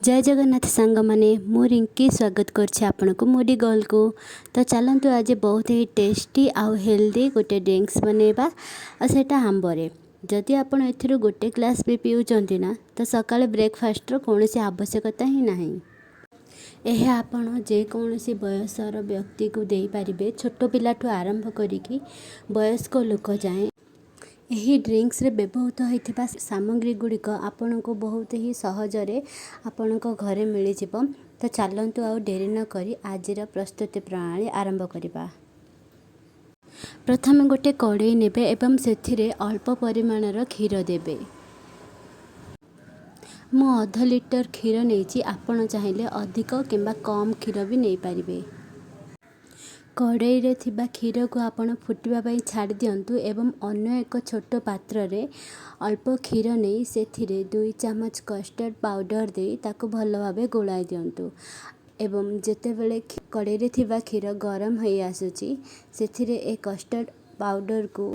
जय जगन्नाथ सांग माने मु रिंकी स्वागत करछि आपनको मोडी गर्ल को। तो चलतु आज बहुत ही टेस्टी आउ हेल्दी गोटे ड्रिंक्स बनेबा आ सेटा आंबरे। जदि आपण एथिरो गोटे ग्लास भी पिउचंती ना तो सकाळे ब्रेकफास्ट रो कोनोसी आवश्यकता ही नाही। यह आपण जे कौनसी बयसर व्यक्ति को दे पारिबे, छोट पिलाठू आरंभ करिकी वयस्क लोक जाए। यही ड्रिंक्स रे व्यवहृत होइथिबा सामग्री गुड़िक आपण को बहुत ही सहजरे आपण घरे मिल जिवो। तो चलतु आउ डेरी न करी आजिर प्रस्तुति प्रणाली आरंभ करिबा। प्रथम गोटे कड़ाई नेबे एवं सेथिरे अल्प परिमाणर क्षीर देबे। मु आधा लिटर क्षीर नेछि, आपण चाहिले अधिक किंबा कम क्षीर भी नहीं पारिबे। कड़ाई रे थिबा क्षीर को आपण फुटिबा पई छाड़ दियंतु एवं अन्य एक छोट पात्र रे अल्प क्षीर नहीं सेथिरे 2 चम्मच कस्टर्ड पाउडर दे ताको भलो भाबे गोलाई दियंतु एवं जेतेबेले कड़ाई रे थिबा क्षीर गरम होई आसुची सेथिरे ए कस्टर्ड पाउडर को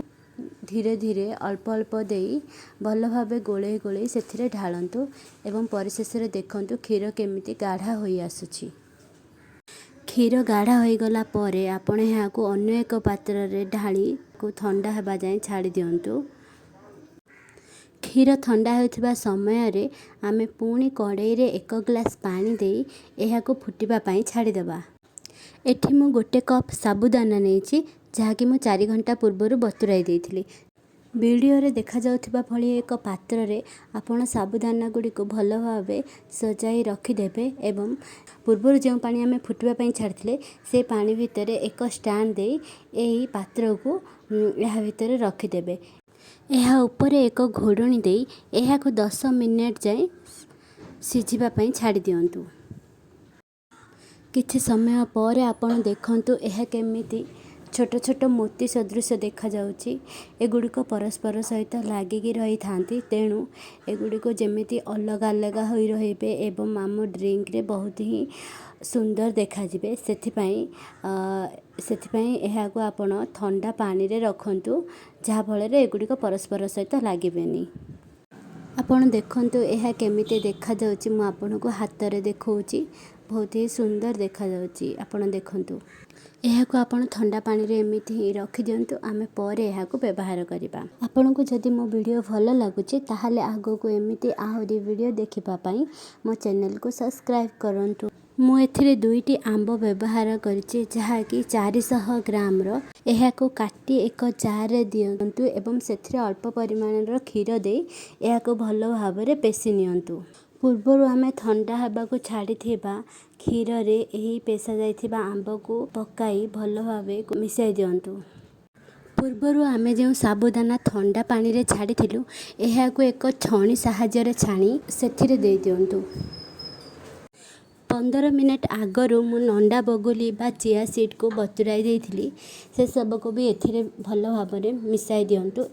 धीरे धीरे अल्प अल्प देई भलो भाबे गोले गोले सेथिरे ढालंतु एवं परिशेष रे देखंतु क्षीर केमिति गाढ़ा होई आसुची। क्षीर गाढ़ा हो गला परे आपण यहाँ को अन्य एक पात्र रे ढाली को ठंडा हेबा जाए छाड़ी दियंतु। क्षीर ठंडा होइथिबा समय रे आमे पुणी कड़ाई रे 1 ग्लास पानी देई एहा को फुटिबा पई छाड़ी देबा। एठी मु गोटे कप साबुदाना नेछि जहाँकि मु 4 घंटा पूर्व बतुराई देइथिली। वीडियो रे देखा जाउथिबा भली एक पात्र रे आपण साबुदाना गुडी को भलो भाबे सजाई रखी देबे एवं पूर्व जो पानी आमे फुटवा पई छाड़थिले से पानी भितरे एक स्टैंड दे एही पात्र को यहा भितरे रखी देबे। एहा ऊपर एक घोड़णी दे एहा को 10 मिनिट जाए सिझिबा पई छाड़ी दियंतु। किछि समय पर आपण देखंतु एहा केमिति छोट छोट मोती सदृश देखा जाउची। एगुड़िक परस्पर सहित लागिकी रही थांती, तेणु एगुड़िक जेमिति अलग अलग होई रहिबे एवं आम ड्रिंक रे बहुत ही सुंदर देखा जिबे। सेथिपाई एहा को आपण ठंडा पानी रे रखंतु जहा फल रे एगुड़िक परस्पर सहित लागिबेनी। आपण देखंतु एहा केमिति देखा जाउची, मु आपण को हाथ रे देखौची, बहुत ही सुंदर देखा जाउची। आपण देखंतु एहा को आपण ठंडा पानी रे एमिति ही रखि दियंतु, आमे परे एहा को व्यवहार करिबा। आपण को जदि मो वीडियो भलो लागुची ताहाले आगो को एमिति आहुरी वीडियो देखिबा पई मो चैनल को सब्सक्राइब करंतु। मु एथिरे 2टी आंबो व्यवहार करछि जहा कि 400 ग्राम रो। एहा को काटी एक जार रे दियंतु एवं सेथिरे अल्प परिमाण रो क्षीर दे एहा को भलो भाबरे पेसी नियंतु। पूर्वरु आमे ठंडा हेबा को छाड़ी थिबा क्षीर रे एही पेसा जाइथिबा आंबो को पकाई भलो भाबे मिसाई दियंतु। पूर्वरु आमे जो साबुदाना ठंडा पानी रे छाड़ी थिलु एहा को एक छणी सहाय्य रे छाणी सेथिरे दे दियंतु। 15 मिनट आगरु मु नंडा बगुली बा चिया सीड को बतुराई देइथिली, से सब को भी एथिरे भलो भाबरे मिसाई दियंतु।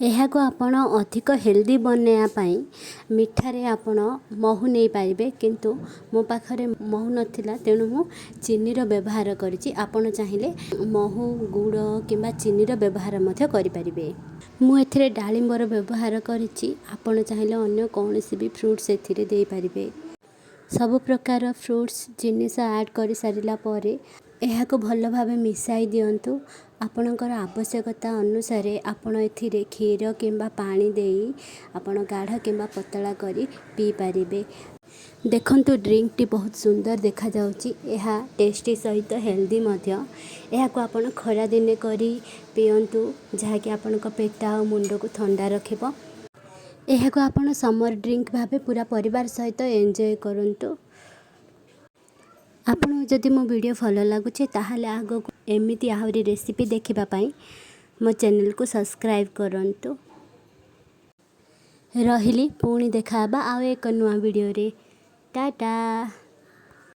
एहा को आपण अधिक हेल्दी बनया पाई मिठारे आपण महू नहीं पाइबे, किंतु मो पाखरे महू नथिला तेणु मु चीनी रो व्यवहार करिछि। आपण चाहिले महू गुड़ किंबा चीनी रो व्यवहार मध्य करि परिबे। मु एथिरे डाळिंबर व्यवहार करिछि, आपण चाहिले अन्य कोनोसी भी फ्रूट्स एथिरे देई परिबे। सब प्रकार फ्रूट्स जिनिस ऐड करि सारिला परे एहा को भलो भाबे मिसाई दियंतु। आपणकर आवश्यकता अनुसार आपण एथिरे क्षीर किंबा पानी देई आपण गाढ़ा किंबा पतला करी पी पारिबे। देखंतु ड्रिंक टी बहुत सुंदर देखा जाउची। एहा टेस्टी सहित हेल्दी मध्य। एहा को आपण खरा दिने करी पियंतु जहा कि आपण को पेट आ मुंड को ठंडा रखिबो। एहा को आपण समर ड्रिंक भाबे पूरा परिवार सहित एन्जॉय करंतु। आपण जदि मो वीडियो भलो लागुचे ताहाले आगो एमिति आहुरी रेसिपी देखिबा पई मो चैनल को सब्सक्राइब करंतु। रहिली पुणी देखाबा आ एक नुआ वीडियो रे। टाटा।